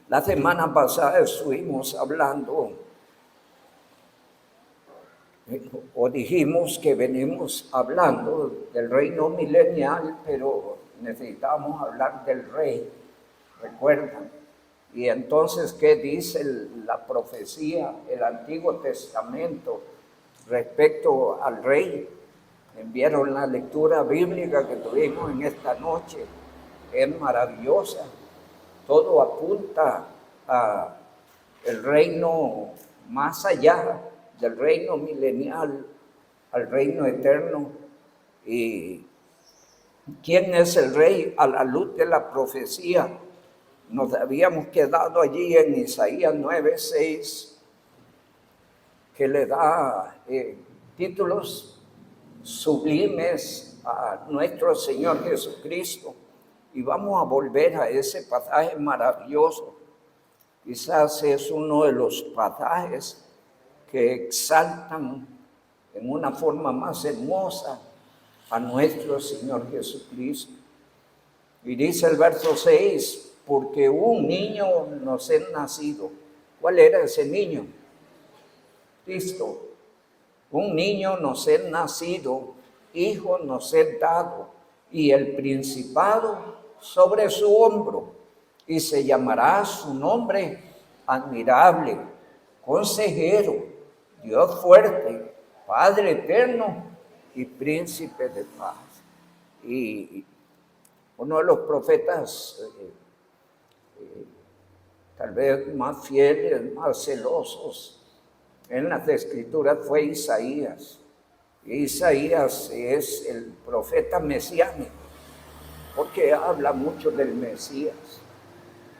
La semana pasada estuvimos hablando o dijimos que venimos hablando del reino milenial, pero necesitamos hablar del rey, ¿recuerdan? Y entonces, ¿qué dice la profecía, el Antiguo Testamento respecto al rey? Enviaron la lectura bíblica que tuvimos en esta noche, es maravillosa. Todo apunta a el reino más allá del reino milenial, al reino eterno. ¿Y quién es el rey? A la luz de la profecía. Nos habíamos quedado allí en Isaías 9:6, que le da títulos sublimes a nuestro Señor Jesucristo. Y vamos a volver a ese pasaje maravilloso. Quizás es uno de los pasajes que exaltan en una forma más hermosa a nuestro Señor Jesucristo. Y dice el verso 6, porque un niño nos es nacido. ¿Cuál era ese niño? Cristo. Un niño nos es nacido, hijo nos es dado, y el principado sobre su hombro, y se llamará su nombre admirable, consejero, Dios fuerte, Padre eterno y príncipe de paz. Y uno de los profetas tal vez más fieles, más celosos en las Escrituras fue Isaías. Isaías es el profeta mesiánico, porque habla mucho del Mesías.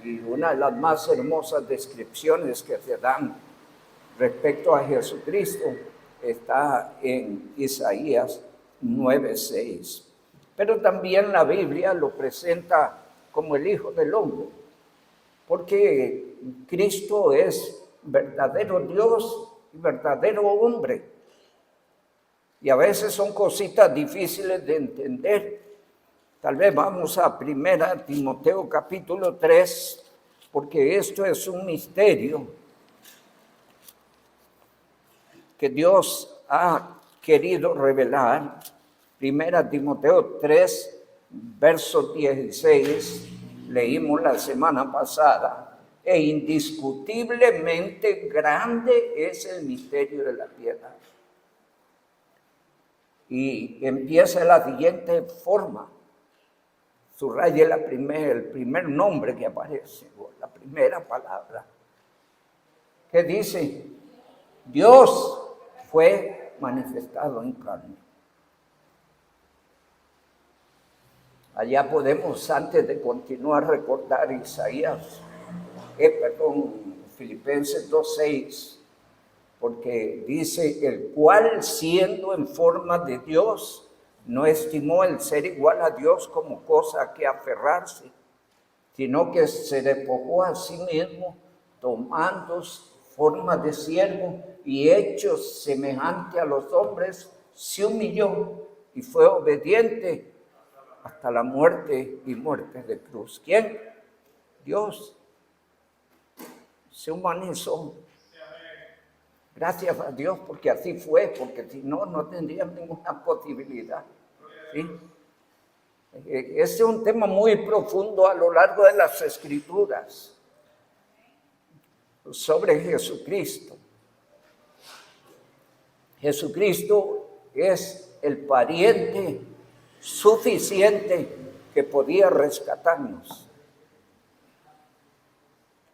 Y una de las más hermosas descripciones que se dan respecto a Jesucristo está en Isaías 9:6. Pero también la Biblia lo presenta como el Hijo del Hombre, porque Cristo es verdadero Dios y verdadero hombre. Y a veces son cositas difíciles de entender. Tal vez vamos a 1 Timoteo capítulo 3, porque esto es un misterio que Dios ha querido revelar. 1 Timoteo 3, verso 16, leímos la semana pasada. E indiscutiblemente grande es el misterio de la piedad. Y empieza de la siguiente forma. Subraye el primer nombre que aparece, la primera palabra. ¿Qué dice? Dios fue manifestado en carne. Allá podemos, antes de continuar, recordar Filipenses 2:6, porque dice, el cual siendo en forma de Dios, no estimó el ser igual a Dios como cosa a que aferrarse, sino que se despojó a sí mismo, tomando forma de siervo y hecho semejante a los hombres, se humilló y fue obediente hasta la muerte y muerte de cruz. ¿Quién? Dios. Se humanizó. Gracias a Dios, porque así fue, porque si no, no tendríamos ninguna posibilidad. ¿Sí? Ese es un tema muy profundo a lo largo de las Escrituras sobre Jesucristo. Jesucristo es el pariente suficiente que podía rescatarnos.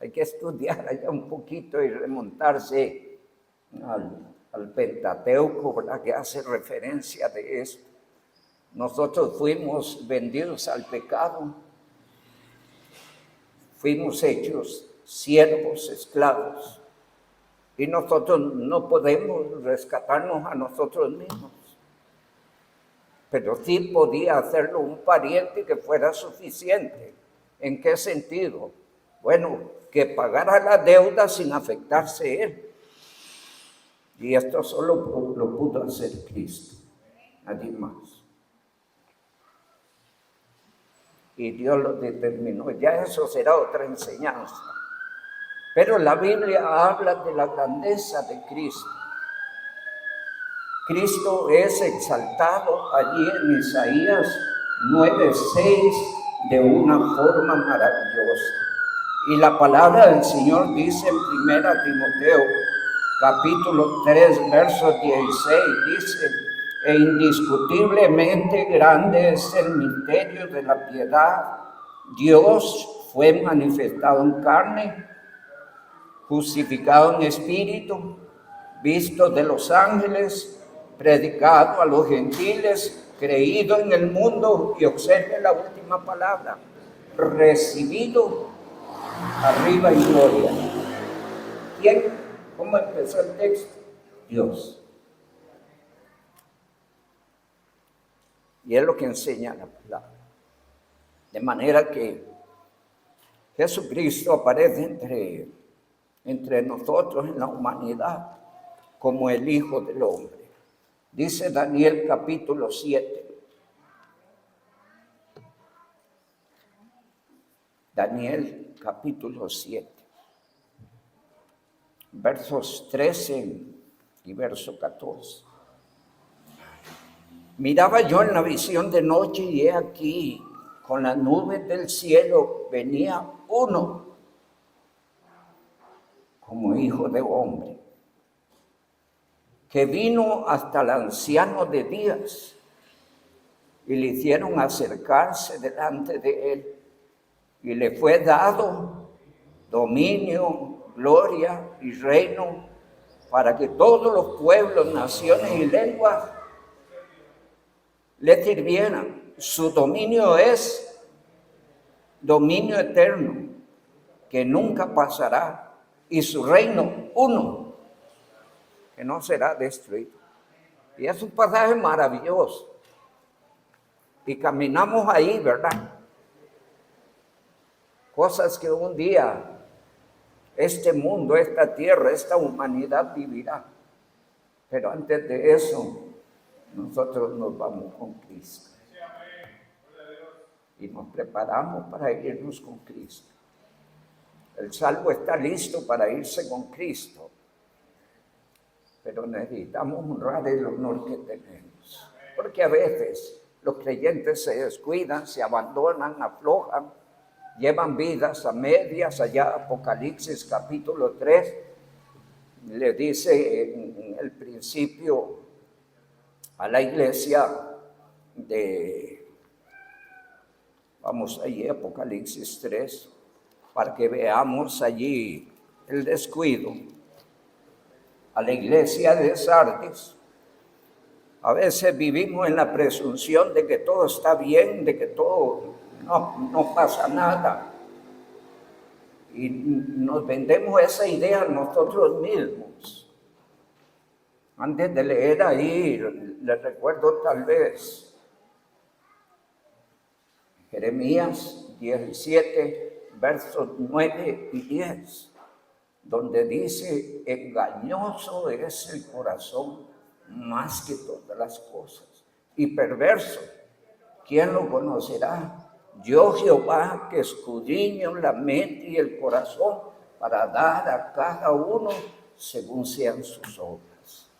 Hay que estudiar allá un poquito y remontarse al Pentateuco, ¿verdad?, que hace referencia de esto. Nosotros fuimos vendidos al pecado, fuimos hechos siervos, esclavos, y nosotros no podemos rescatarnos a nosotros mismos. Pero sí podía hacerlo un pariente que fuera suficiente. ¿En qué sentido? Bueno, que pagara la deuda sin afectarse él. Y esto solo lo pudo hacer Cristo, nadie más. Y Dios lo determinó. Ya eso será otra enseñanza. Pero la Biblia habla de la grandeza de Cristo. Cristo es exaltado allí en Isaías 9:6 de una forma maravillosa. Y la palabra del Señor dice en 1 Timoteo, capítulo 3, verso 16, dice: e indiscutiblemente grande es el misterio de la piedad. Dios fue manifestado en carne, justificado en espíritu, visto de los ángeles, predicado a los gentiles, creído en el mundo, y observe la última palabra, recibido arriba en gloria. ¿Quién? ¿Cómo empezó el texto? Dios. Y es lo que enseña la palabra. De manera que Jesucristo aparece entre nosotros en la humanidad como el Hijo del Hombre. Dice Daniel capítulo 7. Daniel capítulo 7. Versos 13 y verso 14. Miraba yo en la visión de noche y he aquí, con las nubes del cielo venía uno como hijo de hombre, que vino hasta el anciano de días y le hicieron acercarse delante de él y le fue dado dominio, gloria y reino para que todos los pueblos, naciones y lenguas le sirvieran. Su dominio es dominio eterno, que nunca pasará, y su reino uno, que no será destruido. Y es un pasaje maravilloso. Y caminamos ahí, ¿verdad? Cosas que un día este mundo, esta tierra, esta humanidad vivirá. Pero antes de eso, nosotros nos vamos con Cristo. Y nos preparamos para irnos con Cristo. El salvo está listo para irse con Cristo. Pero necesitamos honrar el honor que tenemos. Porque a veces los creyentes se descuidan, se abandonan, aflojan, llevan vidas a medias. Allá Apocalipsis capítulo 3 le dice en el principio a la iglesia vamos allí, Apocalipsis 3, para que veamos allí el descuido. A la iglesia de Sardis, a veces vivimos en la presunción de que todo está bien, de que todo no pasa nada. Y nos vendemos esa idea nosotros mismos. Antes de leer ahí, les recuerdo tal vez Jeremías 17, versos 9 y 10, donde dice: engañoso es el corazón más que todas las cosas, y perverso, ¿quién lo conocerá? Yo, Jehová, que escudriño la mente y el corazón para dar a cada uno según sean sus obras.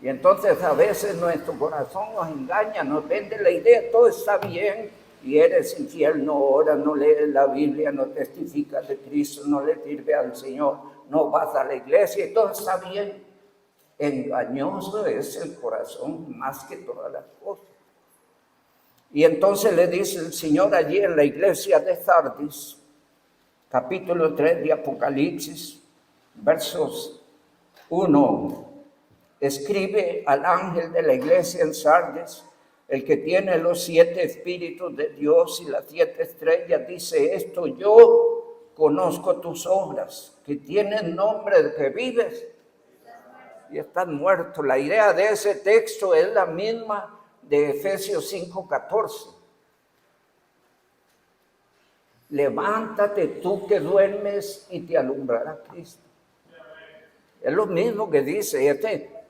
Y entonces a veces nuestro corazón nos engaña, nos vende la idea, todo está bien, y eres infiel, no oras, no lees la Biblia, no testificas de Cristo, no le sirves al Señor, no vas a la iglesia, y todo está bien. Engañoso es el corazón más que todas las cosas. Y entonces le dice el Señor allí en la iglesia de Sardis, capítulo 3 de Apocalipsis, versos 1. Escribe al ángel de la iglesia en Sardis, el que tiene los 7 espíritus de Dios y las 7 estrellas, dice esto: yo conozco tus obras, que tienen nombre de que vives y estás muerto. La idea de ese texto es la misma de Efesios 5:14. Levántate tú que duermes y te alumbrará Cristo. Es lo mismo que dice,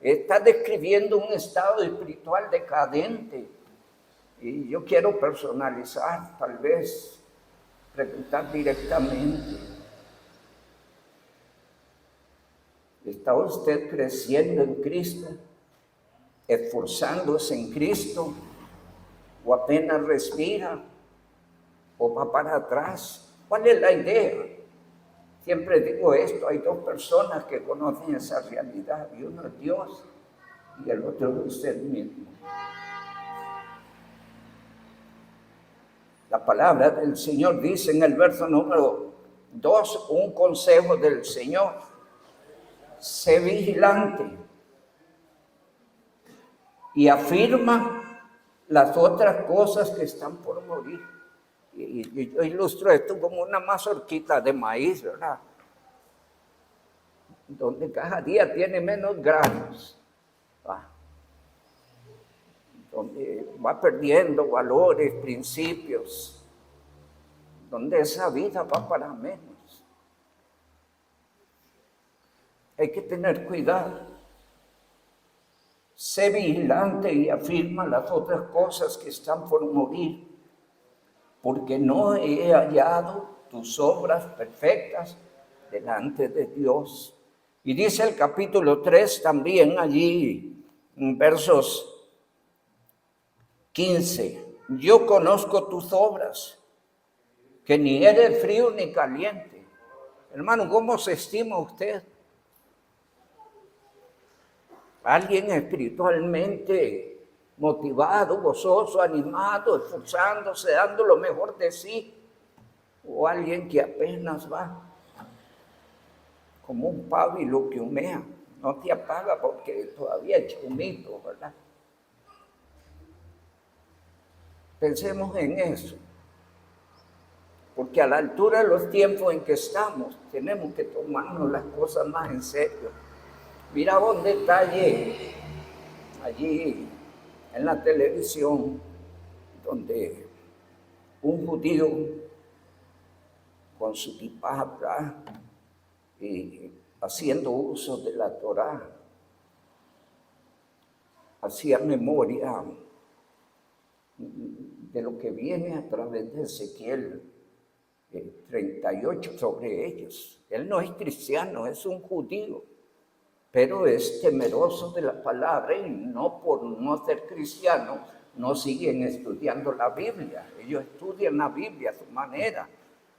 está describiendo un estado espiritual decadente. Y yo quiero personalizar, tal vez, preguntar directamente: ¿Está usted creciendo en Cristo? ¿Esforzándose en Cristo? ¿O apenas respira? ¿O va para atrás? ¿Cuál es la idea? Siempre digo esto, hay dos personas que conocen esa realidad, y uno es Dios y el otro es usted mismo. La palabra del Señor dice en el verso número 2, un consejo del Señor: sé vigilante, y afirma las otras cosas que están por morir. Y yo ilustro esto como una mazorquita de maíz, ¿verdad? Donde cada día tiene menos granos, donde va perdiendo valores, principios, donde esa vida va para menos. Hay que tener cuidado. Sé vigilante y afirma las otras cosas que están por morir, porque no he hallado tus obras perfectas delante de Dios. Y dice el capítulo 3 también allí, en versos 15, yo conozco tus obras, que ni eres frío ni caliente. Hermano, ¿cómo se estima usted? Alguien espiritualmente motivado, gozoso, animado, esforzándose, dando lo mejor de sí, o alguien que apenas va como un pábilo que humea, no te apaga porque todavía es humito, ¿verdad? Pensemos en eso, porque a la altura de los tiempos en que estamos, tenemos que tomarnos las cosas más en serio. Mira un detalle allí en la televisión, donde un judío con su kippah y haciendo uso de la Torá, hacía memoria de lo que viene a través de Ezequiel 38 sobre ellos. Él no es cristiano, es un judío, pero es temeroso de la palabra y no por no ser cristiano no siguen estudiando la Biblia. Ellos estudian la Biblia a su manera.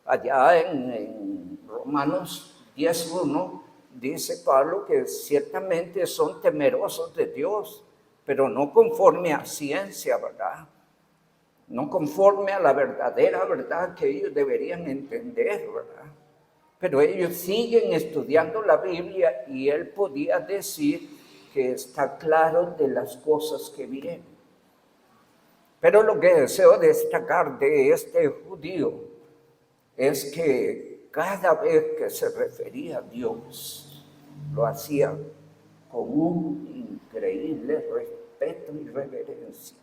Allá en Romanos 10:1 dice Pablo que ciertamente son temerosos de Dios, pero no conforme a ciencia, ¿verdad? No conforme a la verdadera verdad que ellos deberían entender, ¿verdad? Pero ellos siguen estudiando la Biblia y él podía decir que está claro de las cosas que vienen. Pero lo que deseo destacar de este judío es que cada vez que se refería a Dios, lo hacía con un increíble respeto y reverencia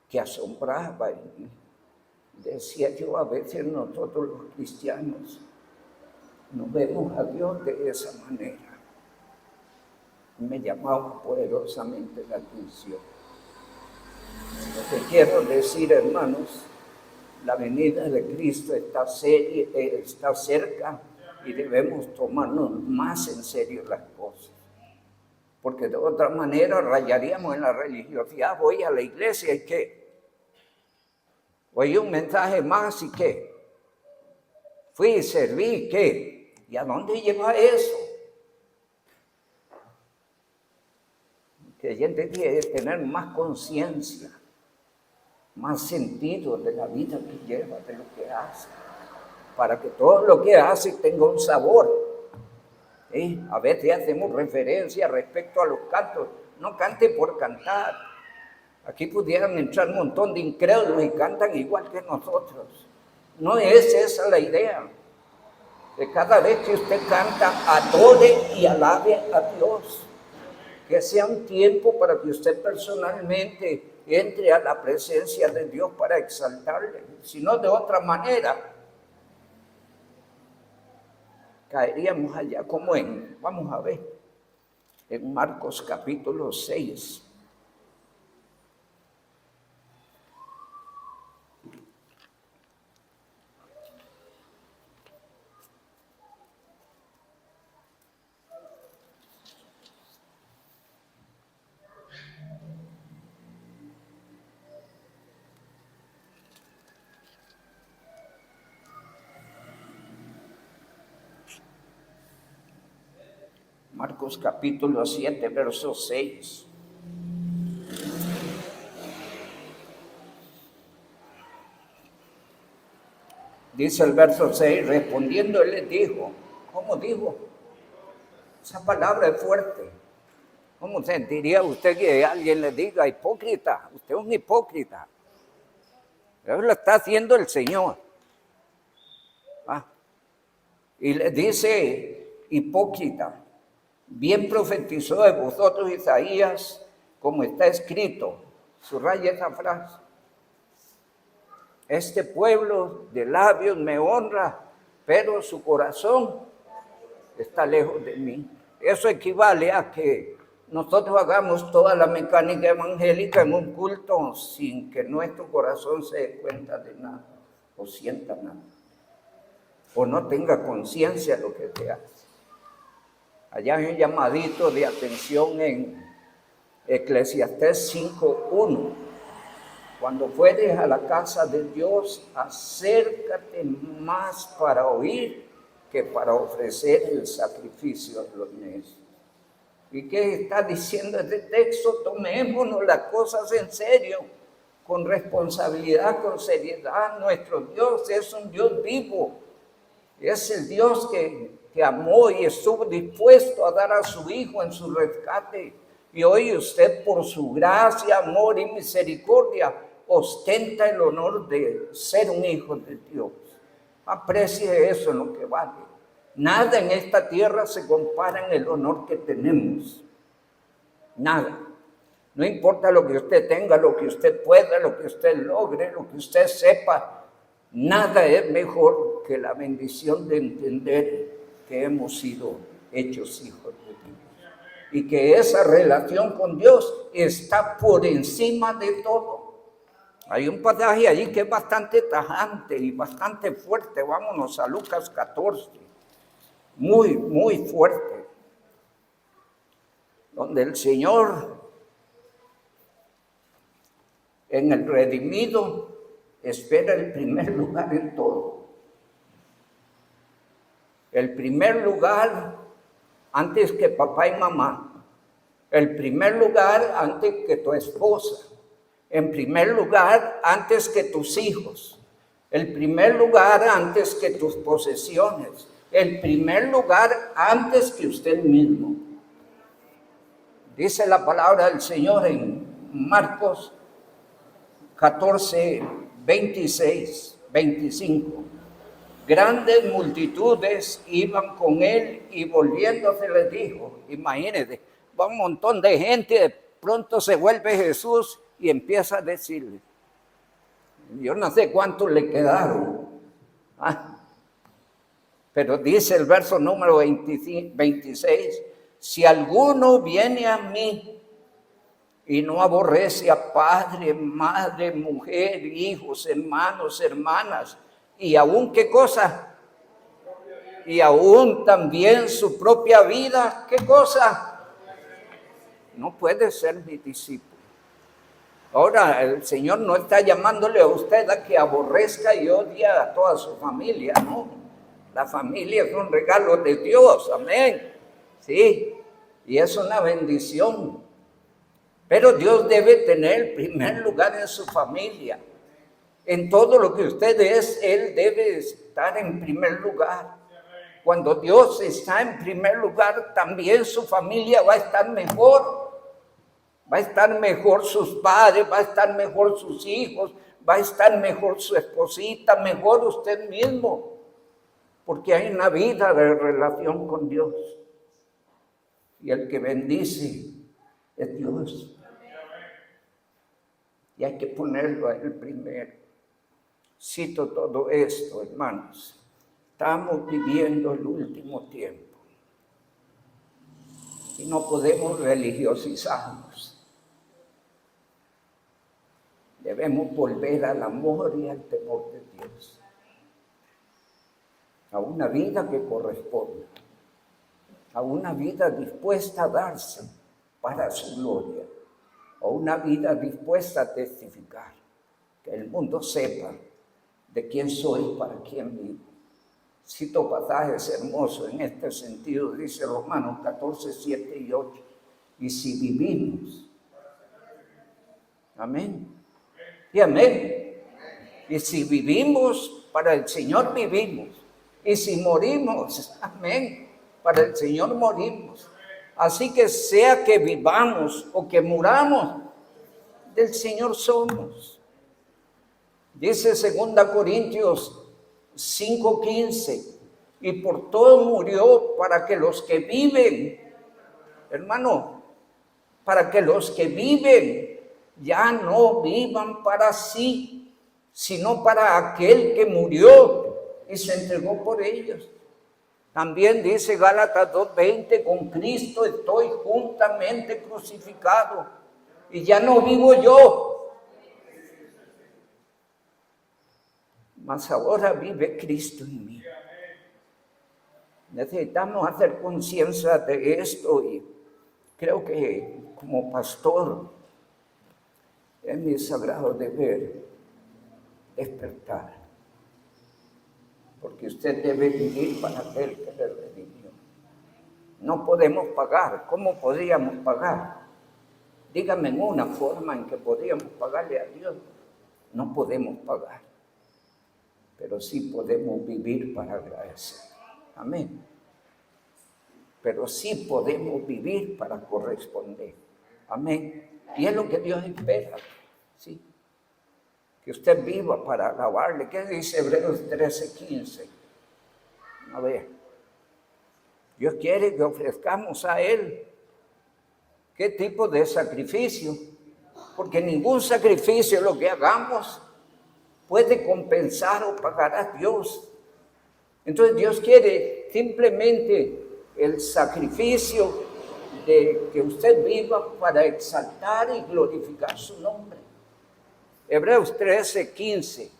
que asombraba. Y decía yo, a veces nosotros los cristianos no vemos a Dios de esa manera. Me llamaba poderosamente la atención. Lo que quiero decir, hermanos, la venida de Cristo está cerca y debemos tomarnos más en serio las cosas. Porque de otra manera rayaríamos en la religiosidad. Voy a la iglesia y ¿qué? Oí un mensaje más y ¿qué? Fui y serví, ¿qué? ¿Y a dónde lleva eso? Que la gente tiene que tener más conciencia, más sentido de la vida que lleva, de lo que hace, para que todo lo que hace tenga un sabor. ¿Sí? A veces hacemos referencia respecto a los cantos, no cante por cantar. Aquí pudieran entrar un montón de incrédulos y cantan igual que nosotros. No es esa la idea. Que cada vez que usted canta, adore y alabe a Dios. Que sea un tiempo para que usted personalmente entre a la presencia de Dios para exaltarle. Si no, de otra manera, caeríamos allá como vamos a ver, en Marcos capítulo 6. Marcos capítulo 7, verso 6. Dice el verso 6, respondiendo él les dijo, ¿cómo dijo? Esa palabra es fuerte. ¿Cómo sentiría usted que alguien le diga hipócrita? Usted es un hipócrita. Eso lo está haciendo el Señor. Y le dice hipócrita, bien profetizó de vosotros Isaías, como está escrito. Subraya esa frase. Este pueblo de labios me honra, pero su corazón está lejos de mí. Eso equivale a que nosotros hagamos toda la mecánica evangélica en un culto sin que nuestro corazón se dé cuenta de nada o sienta nada o no tenga conciencia de lo que se hace. Allá hay un llamadito de atención en Eclesiastés 5:1. Cuando fueres a la casa de Dios, acércate más para oír que para ofrecer el sacrificio a los necios. ¿Y qué está diciendo este texto? Tomémonos las cosas en serio, con responsabilidad, con seriedad. Nuestro Dios es un Dios vivo. Es el Dios que amó y estuvo dispuesto a dar a su Hijo en su rescate. Y hoy usted, por su gracia, amor y misericordia, ostenta el honor de ser un hijo de Dios. Aprecie eso en lo que vale. Nada en esta tierra se compara en el honor que tenemos. Nada. No importa lo que usted tenga, lo que usted pueda, lo que usted logre, lo que usted sepa. Nada es mejor que la bendición de entender que hemos sido hechos hijos de Dios. Y que esa relación con Dios está por encima de todo. Hay un pasaje allí que es bastante tajante y bastante fuerte. Vámonos a Lucas 14. Muy, muy fuerte. Donde el Señor en el redimido espera el primer lugar en todo. El primer lugar antes que papá y mamá. El primer lugar antes que tu esposa. En primer lugar antes que tus hijos. El primer lugar antes que tus posesiones. El primer lugar antes que usted mismo. Dice la palabra del Señor en Marcos 14, 26, 25. Grandes multitudes iban con él y volviéndose les dijo, imagínense, va un montón de gente, de pronto se vuelve Jesús y empieza a decirle, yo no sé cuántos le quedaron, pero dice el verso número 26, si alguno viene a mí y no aborrece a padre, madre, mujer, hijos, hermanos, hermanas, y aún qué cosa, y aún también su propia vida, ¿qué cosa? No puede ser mi discípulo. Ahora, el Señor no está llamándole a usted a que aborrezca y odie a toda su familia, ¿no? La familia es un regalo de Dios, amén. Sí, y es una bendición. Pero Dios debe tener el primer lugar en su familia. En todo lo que usted es, Él debe estar en primer lugar. Cuando Dios está en primer lugar, también su familia va a estar mejor. Va a estar mejor sus padres, va a estar mejor sus hijos, va a estar mejor su esposita, mejor usted mismo. Porque hay una vida de relación con Dios. Y el que bendice es Dios. Y hay que ponerlo a Él primero. Cito todo esto, hermanos. Estamos viviendo el último tiempo. Y no podemos religiosizarnos. Debemos volver al amor y al temor de Dios. A una vida que corresponde. A una vida dispuesta a darse para su gloria. A una vida dispuesta a testificar. Que el mundo sepa de quién soy, para quién vivo. Cito pasajes hermosos en este sentido, dice Romanos 14, 7 y 8. Y si vivimos, amén, y amén. Y si vivimos, para el Señor vivimos. Y si morimos, amén, para el Señor morimos. Así que sea que vivamos o que muramos, del Señor somos. Dice 2 Corintios 5:15, y por todo murió para que los que viven, hermano, para que los que viven ya no vivan para sí, sino para aquel que murió y se entregó por ellos. También dice Gálatas 2:20, con Cristo estoy juntamente crucificado, y ya no vivo yo, mas ahora vive Cristo en mí. Necesitamos hacer conciencia de esto, y creo que como pastor es mi sagrado deber despertar, porque usted debe vivir para aquel que le redimió. No podemos pagar. ¿Cómo podríamos pagar? Dígame una forma en que podríamos pagarle a Dios. No podemos pagar, pero sí podemos vivir para agradecer. Amén. Pero sí podemos vivir para corresponder. Amén. Y es lo que Dios espera. Sí. Que usted viva para alabarle. ¿Qué dice Hebreos 13:15? A ver. Dios quiere que ofrezcamos a Él. ¿Qué tipo de sacrificio? Porque ningún sacrificio, lo que hagamos, puede compensar o pagar a Dios. Entonces Dios quiere simplemente el sacrificio de que usted viva para exaltar y glorificar su nombre. Hebreos 13:15.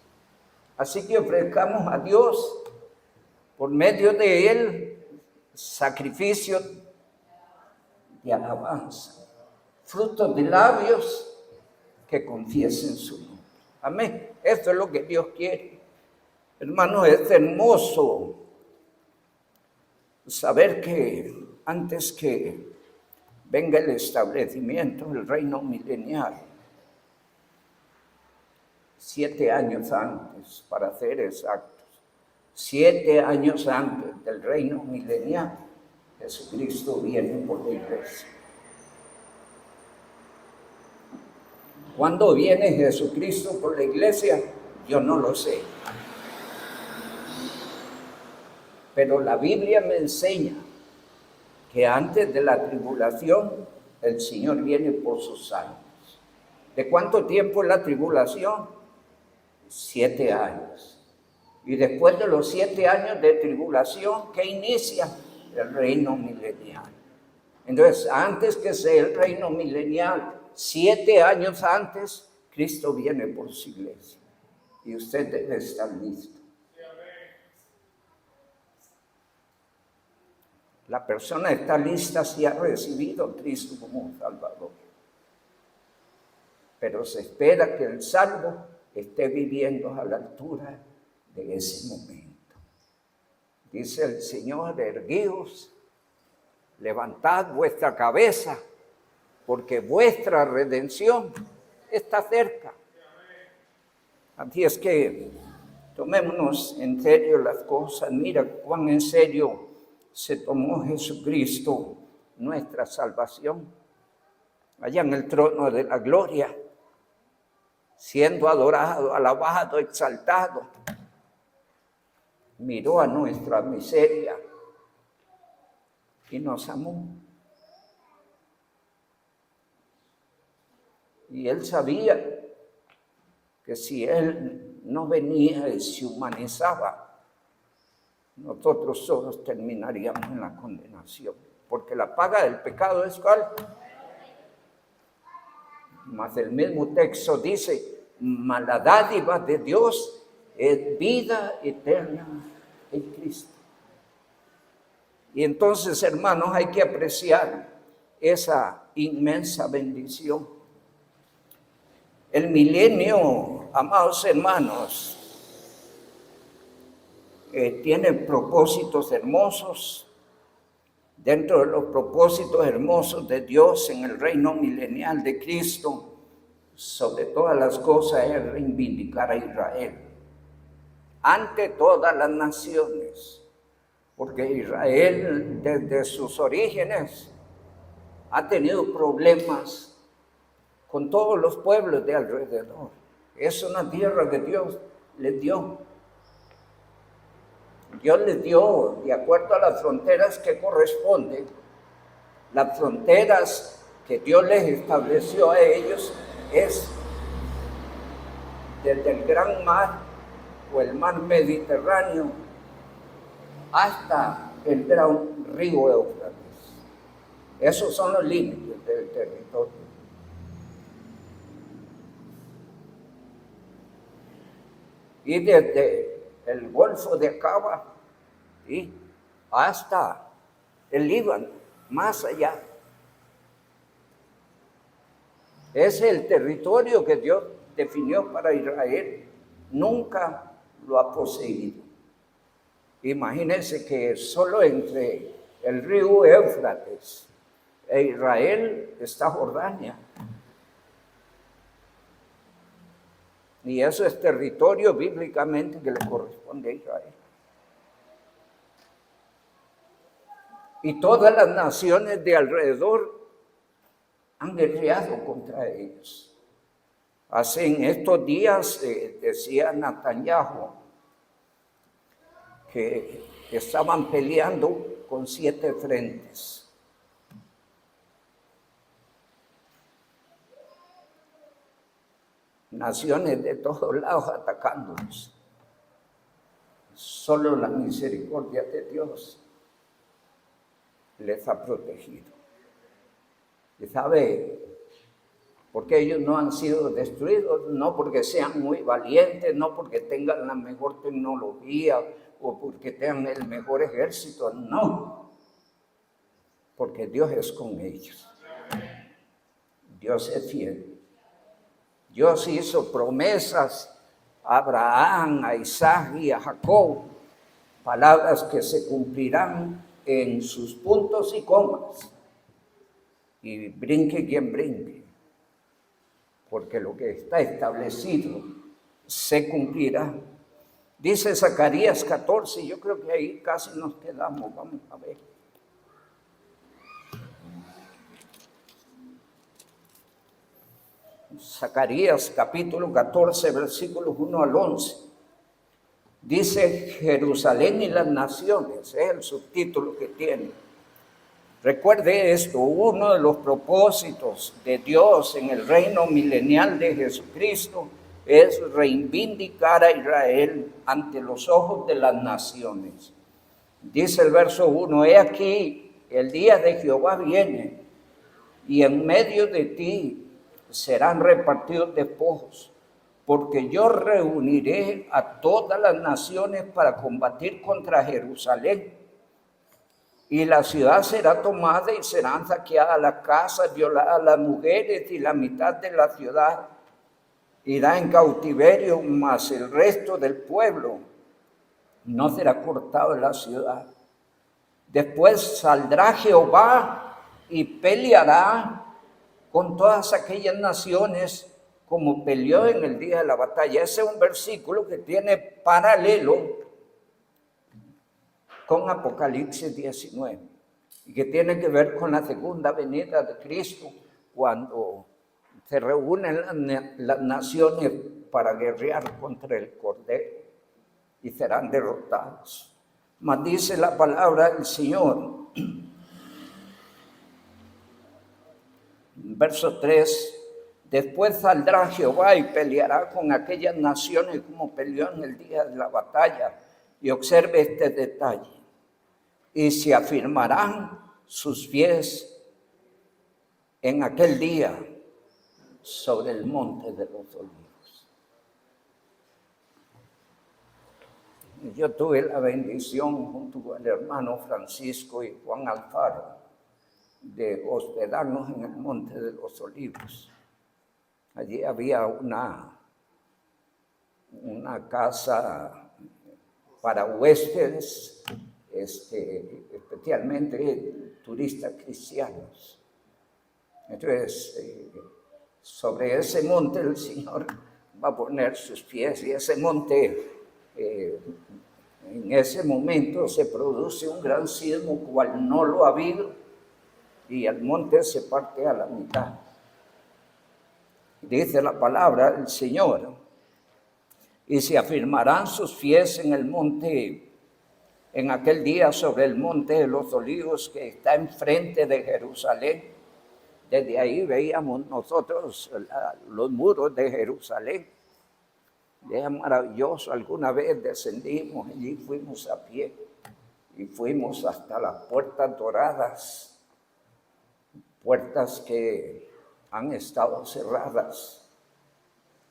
Así que ofrezcamos a Dios por medio de Él sacrificio de alabanza, frutos de labios que confiesen su nombre. Amén. Esto es lo que Dios quiere. Hermano, es hermoso saber que antes que venga el establecimiento del reino milenial, 7 años antes, para ser exactos, 7 años antes del reino milenial, Jesucristo viene por la iglesia. ¿Cuándo viene Jesucristo por la iglesia? Yo no lo sé. Pero la Biblia me enseña que antes de la tribulación, el Señor viene por sus santos. ¿De cuánto tiempo es la tribulación? 7 años. Y después de los 7 años de tribulación, ¿qué inicia? El reino milenial. Entonces, antes que sea el reino milenial, 7 años antes, Cristo viene por su iglesia. Y usted debe estar listo. La persona está lista si ha recibido a Cristo como Salvador. Pero se espera que el salvo esté viviendo a la altura de ese momento. Dice el Señor, erguíos, levantad vuestra cabeza, porque vuestra redención está cerca. Así es que tomémonos en serio las cosas. Mira cuán en serio se tomó Jesucristo nuestra salvación. Allá en el trono de la gloria, siendo adorado, alabado, exaltado, miró a nuestra miseria y nos amó. Y Él sabía que si Él no venía y se humanizaba, nosotros todos terminaríamos en la condenación. Porque la paga del pecado es ¿cuál? Mas el mismo texto dice, mas la dádiva de Dios es vida eterna en Cristo. Y entonces, hermanos, hay que apreciar esa inmensa bendición. El milenio, amados hermanos, tiene propósitos hermosos. Dentro de los propósitos hermosos de Dios en el reino milenial de Cristo, sobre todas las cosas es reivindicar a Israel ante todas las naciones, porque Israel desde sus orígenes ha tenido problemas con todos los pueblos de alrededor. Es una tierra que Dios les dio. Dios les dio, de acuerdo a las fronteras que corresponden, las fronteras que Dios les estableció a ellos es desde el Gran Mar o el Mar Mediterráneo hasta el gran río Éufrates. Esos son los límites del territorio. Y desde el Golfo de Acaba, ¿sí?, hasta el Líbano, más allá. Es el territorio que Dios definió para Israel. Nunca lo ha poseído. Imagínense que solo entre el río Éufrates e Israel está Jordania. Y eso es territorio bíblicamente que le corresponde a Israel. Y todas las naciones de alrededor han guerreado contra ellos. Hace en estos días decía Netanyahu que estaban peleando con 7 frentes. Naciones de todos lados atacándonos. Solo la misericordia de Dios les ha protegido. ¿Y sabe por qué ellos no han sido destruidos? No porque sean muy valientes, no porque tengan la mejor tecnología o porque tengan el mejor ejército, no. Porque Dios es con ellos. Dios es fiel. Dios hizo promesas a Abraham, a Isaac y a Jacob, palabras que se cumplirán en sus puntos y comas. Y brinque quien brinque, porque lo que está establecido se cumplirá. Dice Zacarías 14, yo creo que ahí casi nos quedamos, vamos a ver. Zacarías capítulo 14, versículos 1 al 11. Dice Jerusalén y las naciones, es el subtítulo que tiene. Recuerde esto, uno de los propósitos de Dios en el reino milenial de Jesucristo es reivindicar a Israel ante los ojos de las naciones. Dice el verso 1, he aquí, el día de Jehová viene, y en medio de ti serán repartidos despojos, porque yo reuniré a todas las naciones para combatir contra Jerusalén. Y la ciudad será tomada y serán saqueadas las casas, violadas las mujeres, y la mitad de la ciudad irá en cautiverio, mas el resto del pueblo no será cortado de la ciudad. Después saldrá Jehová y peleará con todas aquellas naciones como peleó en el día de la batalla. Ese es un versículo que tiene paralelo con Apocalipsis 19 y que tiene que ver con la segunda venida de Cristo, cuando se reúnen las naciones para guerrear contra el Cordero y serán derrotados. Mas dice la palabra del Señor, verso 3, después saldrá Jehová y peleará con aquellas naciones como peleó en el día de la batalla. Y observe este detalle. Y se afirmarán sus pies en aquel día sobre el monte de los olivos. Yo tuve la bendición junto con el hermano Francisco y Juan Alfaro de hospedarnos en el monte de los olivos. Allí había una casa para huéspedes, especialmente turistas cristianos. Entonces, sobre ese monte el Señor va a poner sus pies, y ese monte, en ese momento se produce un gran sismo cual no lo ha habido, y el monte se parte a la mitad. Dice la palabra del Señor: y se afirmarán sus pies en el monte, en aquel día, sobre el monte de los Olivos que está enfrente de Jerusalén. Desde ahí veíamos nosotros los muros de Jerusalén. Es maravilloso. Alguna vez descendimos allí, fuimos a pie y fuimos hasta las puertas doradas, puertas que han estado cerradas,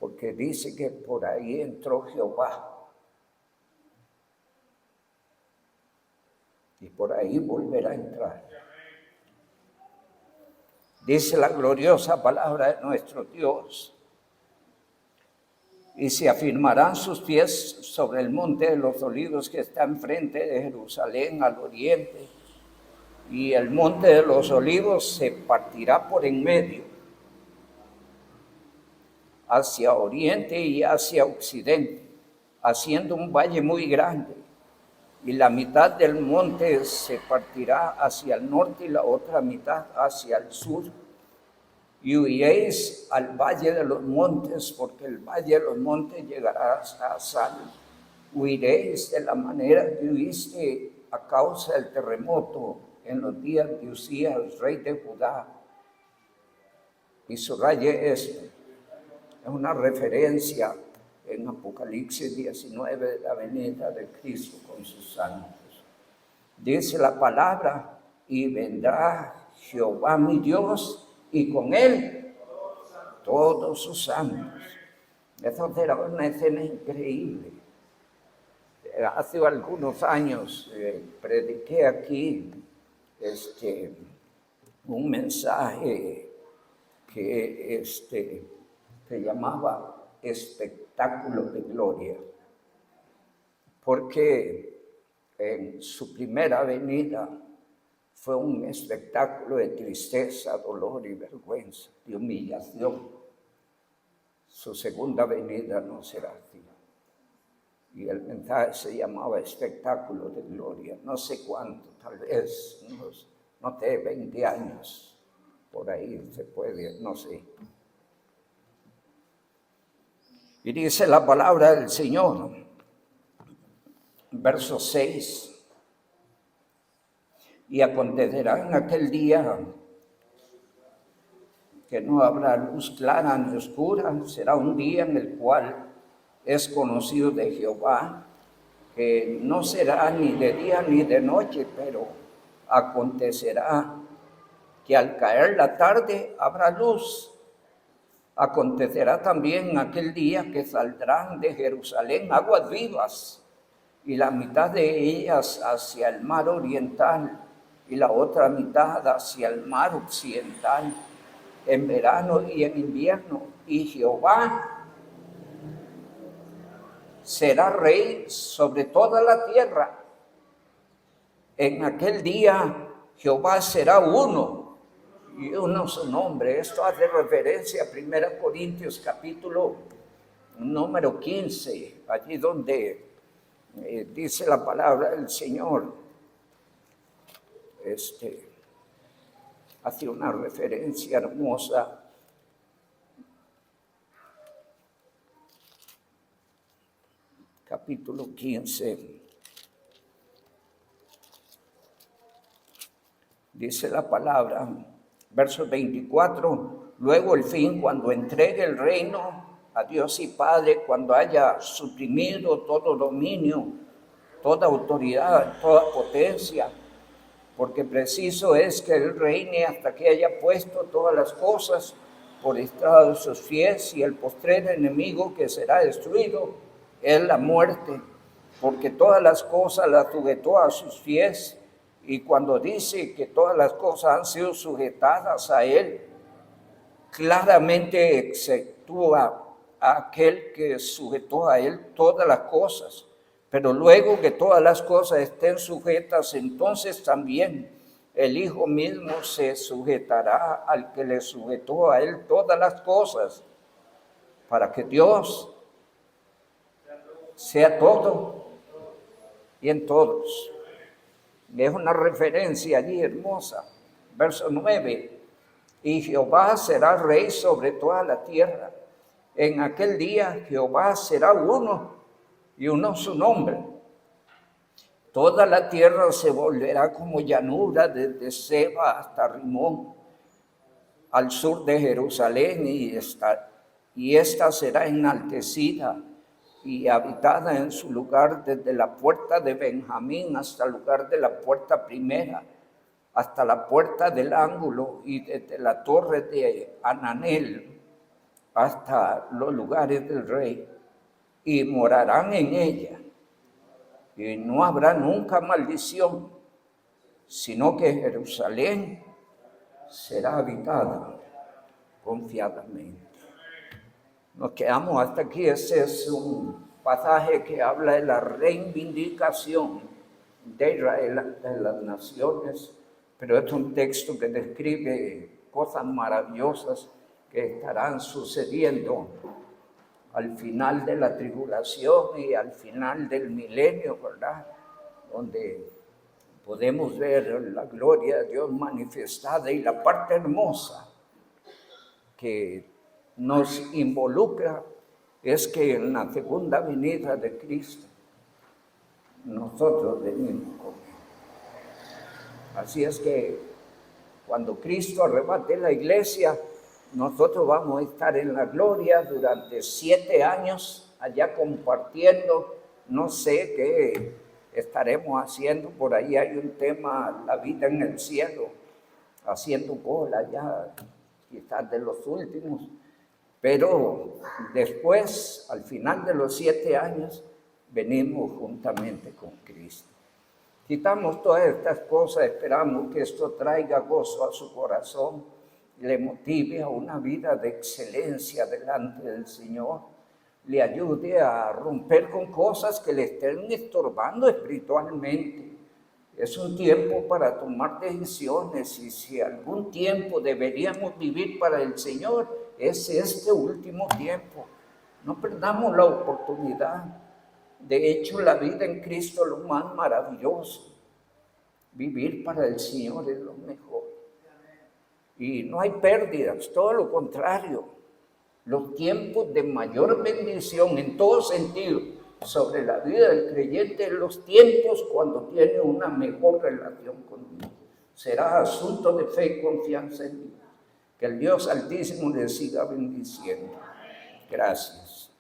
porque dice que por ahí entró Jehová y por ahí volverá a entrar. Dice la gloriosa palabra de nuestro Dios: y se afirmarán sus pies sobre el monte de los Olivos que está enfrente de Jerusalén al oriente, y el monte de los Olivos se partirá por en medio, hacia oriente y hacia occidente, haciendo un valle muy grande, y la mitad del monte se partirá hacia el norte y la otra mitad hacia el sur. Y huiréis al valle de los montes, porque el valle de los montes llegará a Sal. Huiréis de la manera que huiste a causa del terremoto en los días de Usías, rey de Judá. Y subraye esto: es una referencia en Apocalipsis 19 de la venida de Cristo con sus santos. Dice la palabra: y vendrá Jehová mi Dios, y con él todos sus santos. Eso era una escena increíble. Hace algunos años prediqué aquí un mensaje que se llamaba Espectáculo de Gloria, porque en su primera venida fue un espectáculo de tristeza, dolor y vergüenza, de humillación. Su segunda venida no será así. Y el mensaje se llamaba Espectáculo de Gloria. No sé cuánto, tal vez, no sé, 20 años, por ahí se puede, no sé. Y dice la palabra del Señor, verso 6. Y acontecerá en aquel día que no habrá luz clara ni oscura. Será un día en el cual es conocido de Jehová, que no será ni de día ni de noche, pero acontecerá que al caer la tarde habrá luz. Acontecerá también en aquel día que saldrán de Jerusalén aguas vivas, y la mitad de ellas hacia el mar oriental, y la otra mitad hacia el mar occidental, en verano y en invierno. Y Jehová será rey sobre toda la tierra. En aquel día Jehová será uno, y uno su nombre. Esto hace referencia a 1 Corintios capítulo número 15, allí donde dice la palabra del Señor. Hace una referencia hermosa. Capítulo 15. Dice la palabra, verso 24, luego el fin, cuando entregue el reino a Dios y Padre, cuando haya suprimido todo dominio, toda autoridad, toda potencia, porque preciso es que Él reine hasta que haya puesto todas las cosas por estrado de sus pies, y el postrer enemigo que será destruido es la muerte, porque todas las cosas las sujetó a sus pies. Y cuando dice que todas las cosas han sido sujetadas a Él, claramente exceptúa a aquel que sujetó a Él todas las cosas, Pero luego que todas las cosas estén sujetas, entonces también el Hijo mismo se sujetará al que le sujetó a él todas las cosas, para que Dios sea todo y en todos. Es una referencia allí hermosa. Verso 9. Y Jehová será rey sobre toda la tierra. En aquel día Jehová será uno y uno su nombre. Toda la tierra se volverá como llanura desde Seba hasta Rimón, al sur de Jerusalén, y esta será enaltecida y habitada en su lugar desde la puerta de Benjamín hasta el lugar de la puerta primera, hasta la puerta del ángulo, y desde la torre de Ananel hasta los lugares del rey, y morarán en ella. Y no habrá nunca maldición, sino que Jerusalén será habitada confiadamente. Nos quedamos hasta aquí. Este es un pasaje que habla de la reivindicación de Israel, de las naciones, pero es un texto que describe cosas maravillosas que estarán sucediendo al final de la tribulación y al final del milenio, ¿verdad? Donde podemos ver la gloria de Dios manifestada, y la parte hermosa que nos involucra es que en la segunda venida de Cristo nosotros venimos con Él. Así es que cuando Cristo arrebate la iglesia, nosotros vamos a estar en la gloria durante 7 años, allá compartiendo. No sé qué estaremos haciendo, por ahí hay un tema, la vida en el cielo, haciendo cola ya, quizás de los últimos. Pero después, al final de los 7 años, venimos juntamente con Cristo. Quitamos todas estas cosas, esperamos que esto traiga gozo a su corazón, le motive a una vida de excelencia delante del Señor, le ayude a romper con cosas que le estén estorbando espiritualmente. Es un tiempo para tomar decisiones, y si algún tiempo deberíamos vivir para el Señor, es este último tiempo. No perdamos la oportunidad. De hecho, la vida en Cristo es lo más maravilloso. Vivir para el Señor es lo mejor. Y no hay pérdidas, todo lo contrario. Los tiempos de mayor bendición en todo sentido sobre la vida del creyente, los tiempos cuando tiene una mejor relación con Dios. Será asunto de fe y confianza en Dios. Que el Dios Altísimo le siga bendiciendo. Gracias.